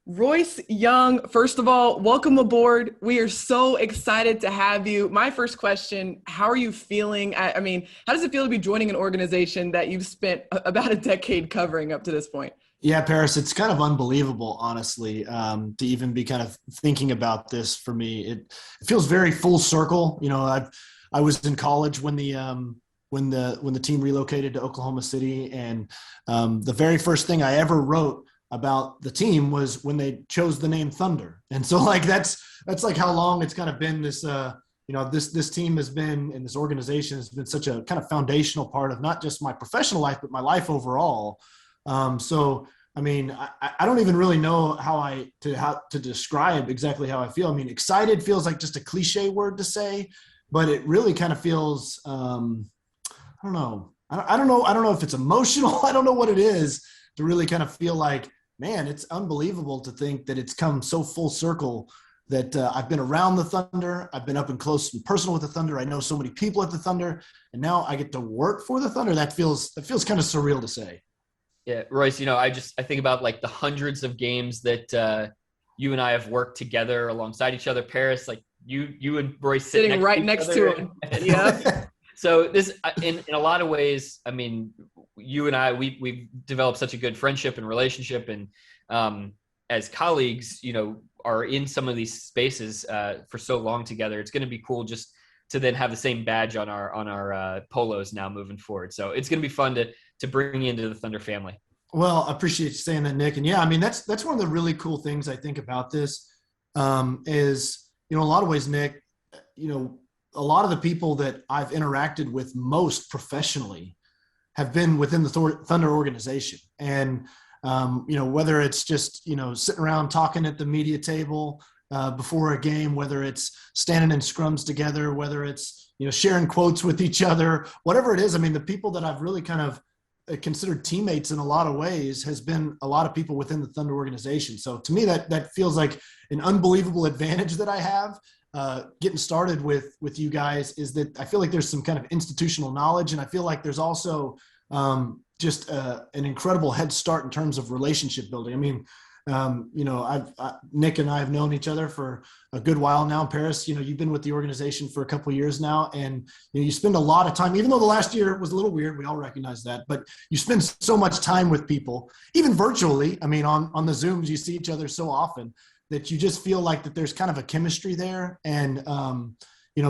Royce Young, first of all, welcome aboard. We are so excited to have you. My first question, how are you feeling? I mean, how does it feel to be joining an organization that you've spent about a decade covering up to this point? Yeah, Paris, it's kind of unbelievable, honestly, to even be kind of thinking about this for me. It feels very full circle. I was in college when the team relocated to Oklahoma City, and the very first thing I ever wrote about the team was when they chose the name Thunder. And so, like, that's like how long it's kind of been this. This team has been, and this organization has been such a kind of foundational part of not just my professional life, but my life overall. So, I mean, I don't even really know how to describe exactly how I feel. I mean, excited feels like just a cliche word to say, but it really kind of feels, I don't know. I don't know. I don't know if it's emotional. I don't know what it is to really kind of feel like, man, it's unbelievable to think that it's come so full circle that I've been around the Thunder. I've been up and close and personal with the Thunder. I know so many people at the Thunder, and now I get to work for the Thunder. That feels kind of surreal to say. Yeah, Royce, I think about like the hundreds of games that you and I have worked together alongside each other. Paris, like you and Royce Sitting right next to him. Yeah. So this, in a lot of ways, I mean, you and I, we've developed such a good friendship and relationship, and as colleagues, are in some of these spaces for so long together. It's going to be cool just to then have the same badge on our polos now moving forward. So it's going to be fun to bring you into the Thunder family. Well, I appreciate you saying that, Nick. And yeah, I mean, that's one of the really cool things I think about this is, a lot of ways, Nick, a lot of the people that I've interacted with most professionally have been within the Thunder organization. And, whether it's just, sitting around talking at the media table before a game, whether it's standing in scrums together, whether it's, sharing quotes with each other, whatever it is. I mean, the people that I've really kind of considered teammates in a lot of ways has been a lot of people within the Thunder organization. So to me, that feels like an unbelievable advantage that I have. Getting started with you guys is that I feel like there's some kind of institutional knowledge, and I feel like there's also just an incredible head start in terms of relationship building. I mean, Nick and I have known each other for a good while now. Paris, you've been with the organization for a couple of years now, and you spend a lot of time, even though the last year was a little weird, we all recognize that, but you spend so much time with people, even virtually. I mean, on the Zooms, you see each other so often that you just feel like that there's kind of a chemistry there. And,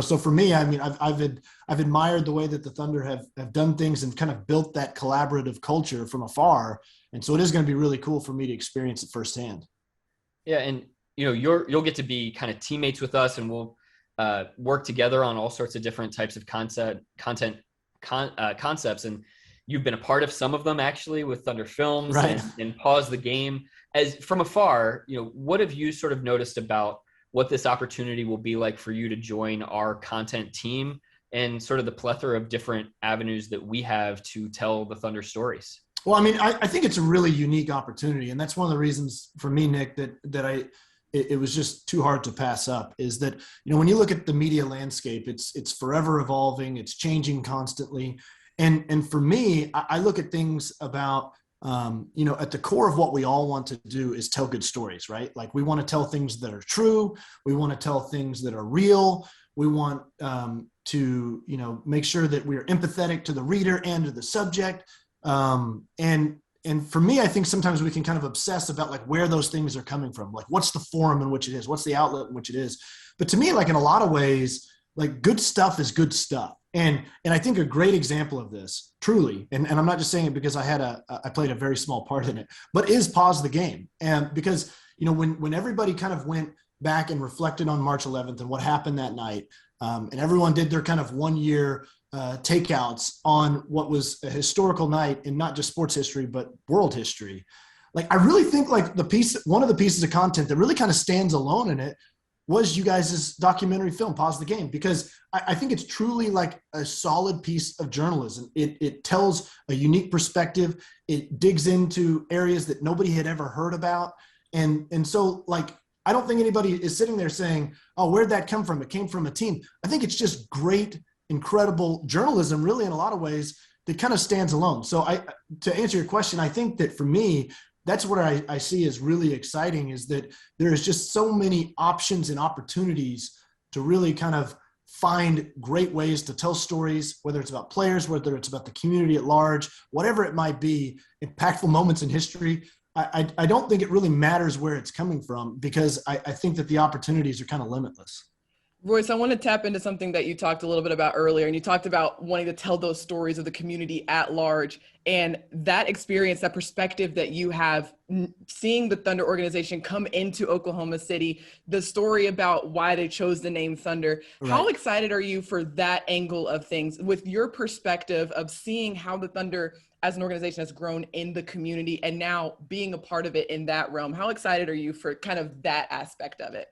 so for me, I mean, I've admired the way that the Thunder have done things and kind of built that collaborative culture from afar. And so it is going to be really cool for me to experience it firsthand. Yeah. And, you'll get to be kind of teammates with us, and we'll work together on all sorts of different types of concepts. And you've been a part of some of them actually with Thunder Films, right, and Pause the Game. As from afar, what have you sort of noticed about what this opportunity will be like for you to join our content team and sort of the plethora of different avenues that we have to tell the Thunder stories? Well, I mean, I think it's a really unique opportunity. And that's one of the reasons for me, Nick, that it was just too hard to pass up, is that, when you look at the media landscape, it's forever evolving, it's changing constantly. And for me, I look at things about, at the core of what we all want to do is tell good stories, right? Like, we want to tell things that are true. We want to tell things that are real. We want to, make sure that we're empathetic to the reader and to the subject. And for me, I think sometimes we can kind of obsess about like where those things are coming from. Like, what's the forum in which it is? What's the outlet in which it is? But to me, like, in a lot of ways, like, good stuff is good stuff. And I think a great example of this, truly, and I'm not just saying it because I played a very small part in it, but is Pause the Game. And because, when everybody kind of went back and reflected on March 11th and what happened that night, and everyone did their kind of 1 year takeouts on what was a historical night in not just sports history, but world history. Like, I really think like one of the pieces of content that really kind of stands alone in it was you guys' documentary film, Pause the Game, because I think it's truly like a solid piece of journalism. It tells a unique perspective. It digs into areas that nobody had ever heard about. And so, like, I don't think anybody is sitting there saying, oh, where'd that come from? It came from a team. I think it's just great, incredible journalism, really, in a lot of ways, that kind of stands alone. So to answer your question, I think that for me, that's what I see as really exciting, is that there is just so many options and opportunities to really kind of find great ways to tell stories, whether it's about players, whether it's about the community at large, whatever it might be, impactful moments in history. I don't think it really matters where it's coming from, because I think that the opportunities are kind of limitless. Royce, I want to tap into something that you talked a little bit about earlier, and you talked about wanting to tell those stories of the community at large, and that experience, that perspective that you have seeing the Thunder organization come into Oklahoma City, the story about why they chose the name Thunder. Right. How excited are you for that angle of things with your perspective of seeing how the Thunder as an organization has grown in the community and now being a part of it in that realm? How excited are you for kind of that aspect of it?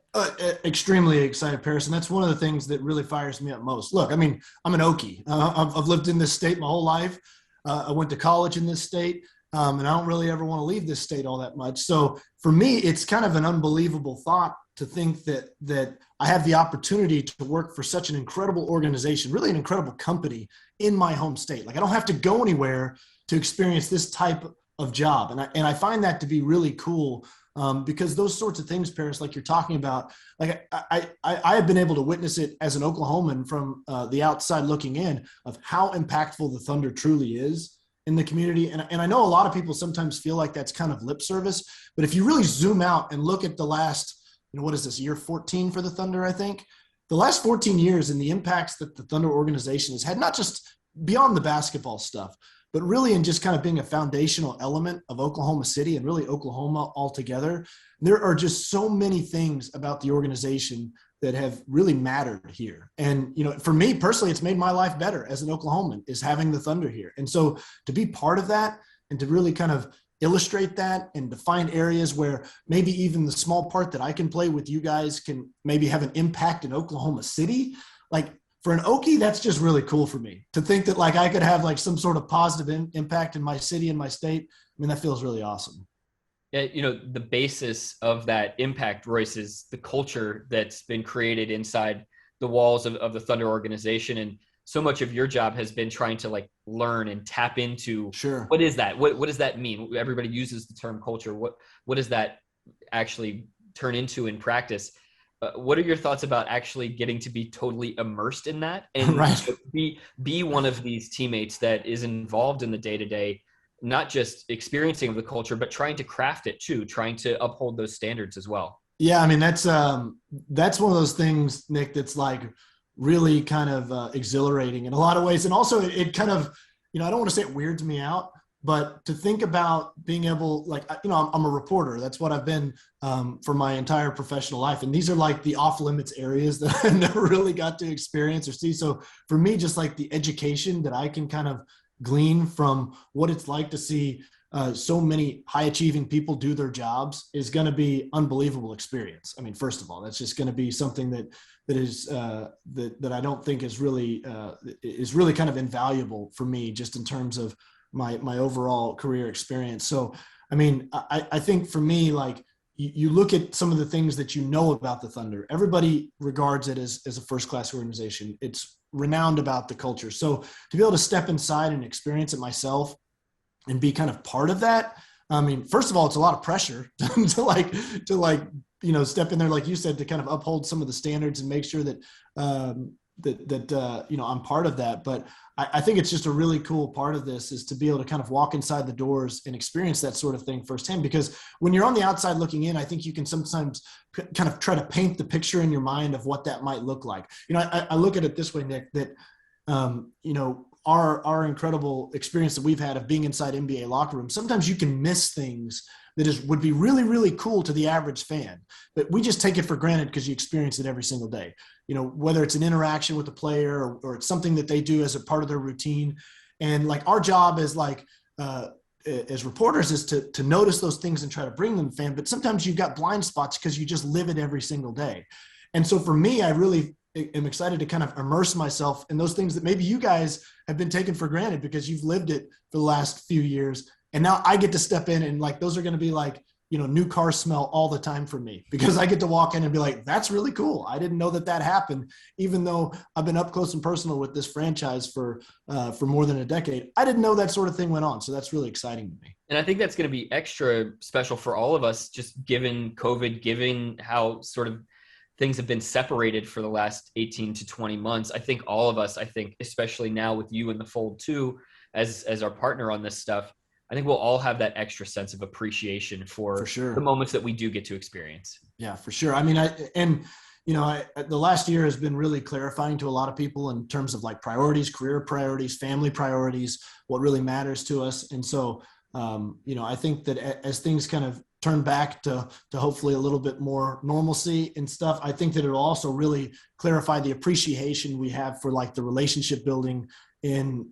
Extremely excited, Paris. And that's one of the things that really fires me up most. Look, I mean, I'm an Okie. I've lived in this state my whole life. I went to college in this state, and I don't really ever want to leave this state all that much. So for me, it's kind of an unbelievable thought to think that I have the opportunity to work for such an incredible organization, really an incredible company in my home state. Like, I don't have to go anywhere to experience this type of job. And I find that to be really cool, because those sorts of things, Paris, like you're talking about, like I have been able to witness it as an Oklahoman from the outside looking in, of how impactful the Thunder truly is in the community. And I know a lot of people sometimes feel like that's kind of lip service, but if you really zoom out and look at the last, what is this, year 14 for the Thunder, I think? The last 14 years and the impacts that the Thunder organization has had, not just beyond the basketball stuff, but really in just kind of being a foundational element of Oklahoma City and really Oklahoma altogether. There are just so many things about the organization that have really mattered here. And, for me personally, it's made my life better as an Oklahoman, is having the Thunder here. And so to be part of that and to really kind of illustrate that and to find areas where maybe even the small part that I can play with you guys can maybe have an impact in Oklahoma City, like, for an Okie, that's just really cool for me to think that, like, I could have like some sort of positive impact in my city and my state. I mean, that feels really awesome. Yeah, the basis of that impact, Royce, is the culture that's been created inside the walls of the Thunder organization. And so much of your job has been trying to like learn and tap into, sure, what is that? What does that mean? Everybody uses the term culture. What does that actually turn into in practice? What are your thoughts about actually getting to be totally immersed in that and right. be one of these teammates that is involved in the day-to-day, not just experiencing of the culture, but trying to craft it too, trying to uphold those standards as well? Yeah, I mean, that's one of those things, Nick, that's like really kind of exhilarating in a lot of ways. And also it kind of, I don't want to say it weirds me out, but to think about being able, like, I'm a reporter. That's what I've been for my entire professional life. And these are like the off limits areas that I never really got to experience or see. So for me, just like the education that I can kind of glean from what it's like to see so many high achieving people do their jobs is going to be unbelievable experience. I mean, first of all, that's just going to be something that is that I don't think is really kind of invaluable for me, just in terms of my overall career experience. So, I mean, I think for me, like, you look at some of the things that about the Thunder. Everybody regards it as a first-class organization. It's renowned about the culture. So to be able to step inside and experience it myself and be kind of part of that, I mean, first of all, it's a lot of pressure to step in there, like you said, to kind of uphold some of the standards and make sure that I'm part of that. But I think it's just a really cool part of this, is to be able to kind of walk inside the doors and experience that sort of thing firsthand. Because when you're on the outside looking in, I think you can sometimes kind of try to paint the picture in your mind of what that might look like. I look at it this way, Nick, that, our incredible experience that we've had of being inside NBA locker rooms, sometimes you can miss things that would be really, really cool to the average fan, but we just take it for granted because you experience it every single day. Whether it's an interaction with the player or it's something that they do as a part of their routine. And like, our job as reporters is to notice those things and try to bring them to fan. But sometimes you've got blind spots because you just live it every single day. And so for me, I really am excited to kind of immerse myself in those things that maybe you guys have been taken for granted because you've lived it for the last few years. And now I get to step in, and like, those are going to be like new car smell all the time for me, because I get to walk in and be like, that's really cool. I didn't know that happened. Even though I've been up close and personal with this franchise for more than a decade, I didn't know that sort of thing went on. So that's really exciting to me. And I think that's going to be extra special for all of us, just given COVID, given how sort of things have been separated for the last 18 to 20 months. I think all of us, especially now with you in the fold too, as our partner on this stuff, I think we'll all have that extra sense of appreciation for sure. the moments that we do get to experience. Yeah, for sure. I mean, the last year has been really clarifying to a lot of people in terms of like priorities, career priorities, family priorities, what really matters to us. And so, I think that as things kind of turn back to hopefully a little bit more normalcy and stuff, I think that it'll also really clarify the appreciation we have for like the relationship building in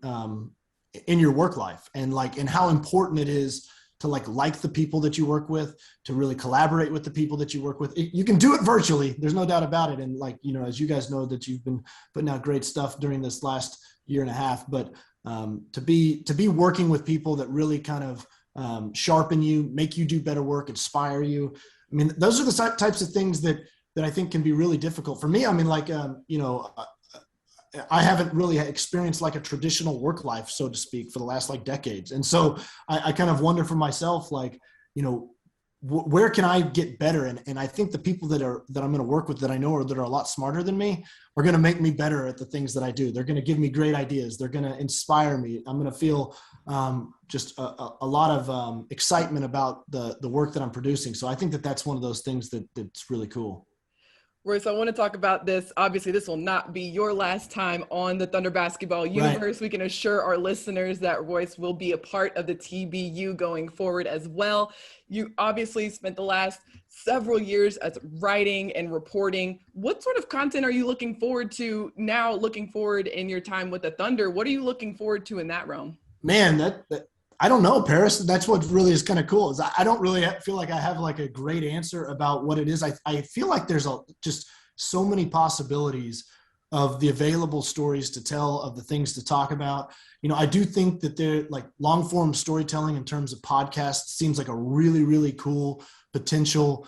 your work life, and how important it is to like the people that you work with, to really collaborate with the people that you work with. You can do it virtually. There's no doubt about it. And as you guys know, that you've been putting out great stuff during this last year and a half, but to be working with people that really kind of sharpen you, make you do better work, inspire you. I mean, those are the types of things that I think can be really difficult for me. I mean, I haven't really experienced like a traditional work life, so to speak, for the last like decades. And so I kind of wonder for myself, where can I get better? And I think the people that I'm going to work with that I know that are a lot smarter than me are going to make me better at the things that I do. They're going to give me great ideas. They're going to inspire me. I'm going to feel just a lot of excitement about the work that I'm producing. So I think that that's one of those things that's really cool. Royce, I want to talk about this. Obviously, this will not be your last time on the Thunder Basketball Universe. Right. We can assure our listeners that Royce will be a part of the TBU going forward as well. You obviously spent the last several years as writing and reporting. What sort of content are you looking forward to now, looking forward in your time with the Thunder? What are you looking forward to in that realm? Man, that I don't know, Paris. That's what really is kind of cool. Is I don't really feel like I have like a great answer about what it is. I feel like there's just so many possibilities of the available stories to tell, of the things to talk about. I do think that they're like long form storytelling in terms of podcasts seems like a really, really cool potential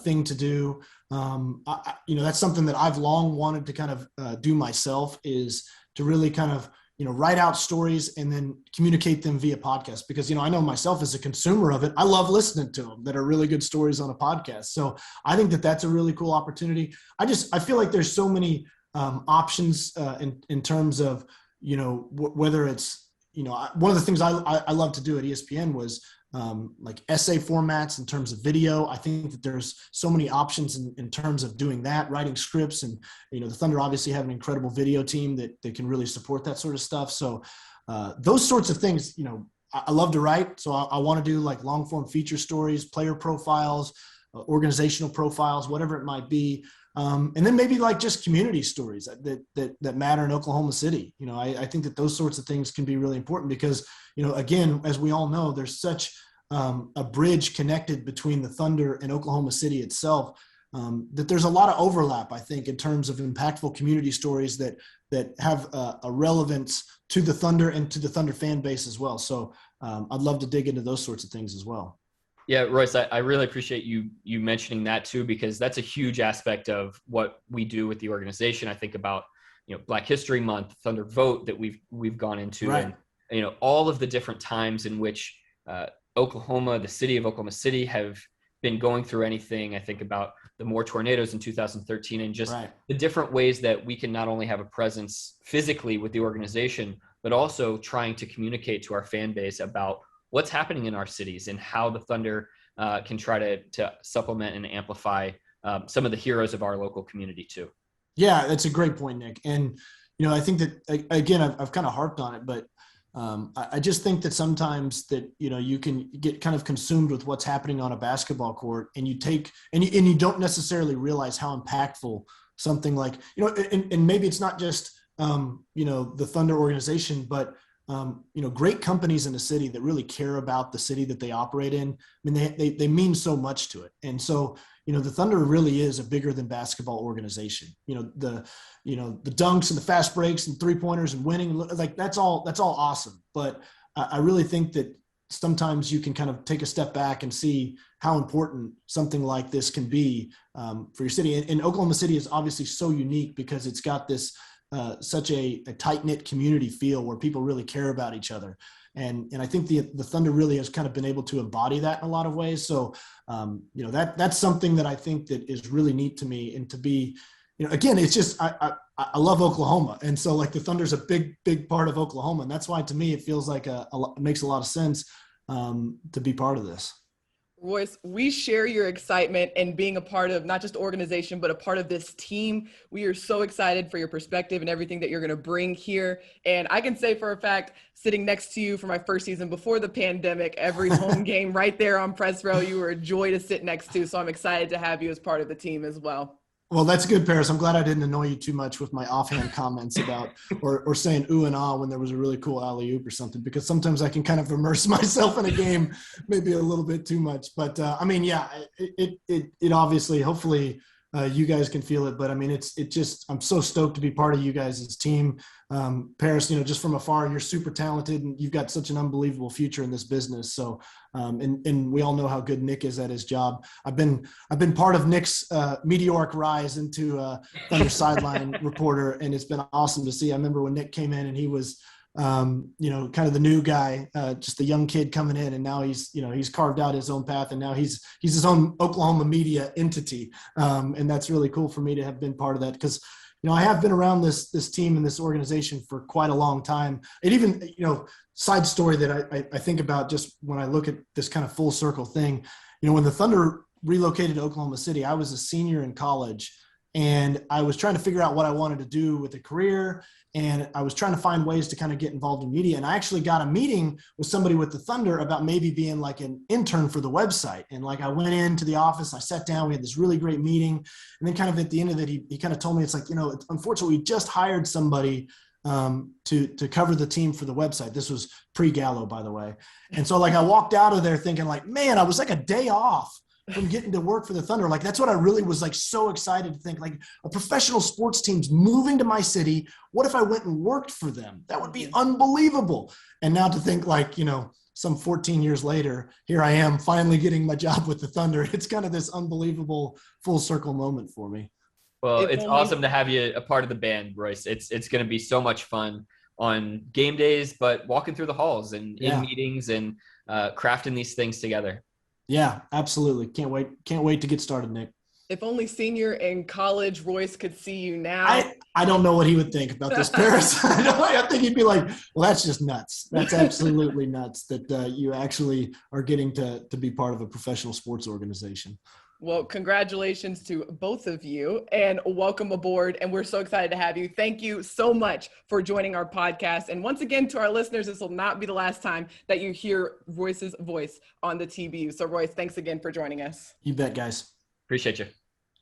thing to do. That's something that I've long wanted to kind of do myself, is to really kind of write out stories and then communicate them via podcast, because, I know myself as a consumer of it, I love listening to them that are really good stories on a podcast. So I think that that's a really cool opportunity. I feel like there's so many options in terms of, whether it's, one of the things I love to do at ESPN was like essay formats in terms of video. I think that there's so many options in terms of doing that, writing scripts, and, the Thunder obviously have an incredible video team that can really support that sort of stuff. So those sorts of things, I love to write. So I want to do like long form feature stories, player profiles, organizational profiles, whatever it might be. And then maybe like just community stories that matter in Oklahoma City. I think that those sorts of things can be really important because, again, as we all know, there's such a bridge connected between the Thunder and Oklahoma City itself, that there's a lot of overlap, I think, in terms of impactful community stories that have a relevance to the Thunder and to the Thunder fan base as well. So I'd love to dig into those sorts of things as well. Yeah, Royce, I really appreciate you mentioning that too, because that's a huge aspect of what we do with the organization. I think about, Black History Month, Thunder Vote that we've gone into, right. And all of the different times in which Oklahoma, the city of Oklahoma City, have been going through anything. I think about the more tornadoes in 2013 and just right. the different ways that we can not only have a presence physically with the organization, but also trying to communicate to our fan base about what's happening in our cities and how the Thunder can try to supplement and amplify some of the heroes of our local community too. Yeah, that's a great point, Nick. And, I think that, again, I've kind of harped on it, but I just think that sometimes that, you can get kind of consumed with what's happening on a basketball court, and you don't necessarily realize how impactful something like, and maybe it's not just, the Thunder organization, but great companies in the city that really care about the city that they operate in. I mean, they mean so much to it. And so, the Thunder really is a bigger than basketball organization. The dunks and the fast breaks and 3-pointers and winning, like that's all awesome. But I really think that, sometimes you can kind of take a step back and see how important something like this can be for your city. And Oklahoma City is obviously so unique because it's got this such a tight-knit community feel where people really care about each other. And I think the Thunder really has kind of been able to embody that in a lot of ways. So, that's something that I think that is really neat to me. And to be, again, it's just, I love Oklahoma. And so like the Thunder's a big, big part of Oklahoma. And that's why to me, it feels like it makes a lot of sense to be part of this. Royce, we share your excitement and being a part of not just organization, but a part of this team. We are so excited for your perspective and everything that you're going to bring here. And I can say for a fact, sitting next to you for my first season before the pandemic, every home game right there on press row, you were a joy to sit next to. So I'm excited to have you as part of the team as well. Well, that's good, Paris. I'm glad I didn't annoy you too much with my offhand comments about or saying ooh and ah when there was a really cool alley-oop or something, because sometimes I can kind of immerse myself in a game maybe a little bit too much. But it obviously, hopefully you guys can feel it. But I mean, I'm so stoked to be part of you guys' team. Paris, just from afar, you're super talented and you've got such an unbelievable future in this business. So, and we all know how good Nick is at his job. I've been part of Nick's meteoric rise into Thunder sideline reporter, and it's been awesome to see. I remember when Nick came in and he was, kind of the new guy, just a young kid coming in, and now he's carved out his own path, and now he's his own Oklahoma media entity. And that's really cool for me to have been part of that, because I have been around this team and this organization for quite a long time. And even, side story that I think about just when I look at this kind of full circle thing, when the Thunder relocated to Oklahoma City, I was a senior in college and I was trying to figure out what I wanted to do with a career. And I was trying to find ways to kind of get involved in media. And I actually got a meeting with somebody with the Thunder about maybe being like an intern for the website. And like I went into the office, I sat down, we had this really great meeting. And then kind of at the end of it, he kind of told me, it's like, unfortunately, we just hired somebody to cover the team for the website. This was pre-Gallo, by the way. And so like I walked out of there thinking like, man, I was like a day off from getting to work for the Thunder. Like that's what I really was like so excited to think, like a professional sports team's moving to my city. What if I went and worked for them? That would be unbelievable. And now to think like, some 14 years later, here I am finally getting my job with the Thunder. It's kind of this unbelievable full circle moment for me. Well, it's awesome to have you a part of the band, Royce. It's going to be so much fun on game days, but walking through the halls and in meetings and crafting these things together. Yeah, absolutely. Can't wait to get started, Nick. If only senior in college Royce could see you now. I don't know what he would think about this, Paris. I think he'd be like, well, that's just nuts. That's absolutely nuts that you actually are getting to be part of a professional sports organization. Well, congratulations to both of you and welcome aboard. And we're so excited to have you. Thank you so much for joining our podcast. And once again, to our listeners, this will not be the last time that you hear Royce's voice on the TBU. So Royce, thanks again for joining us. You bet, guys. Appreciate you.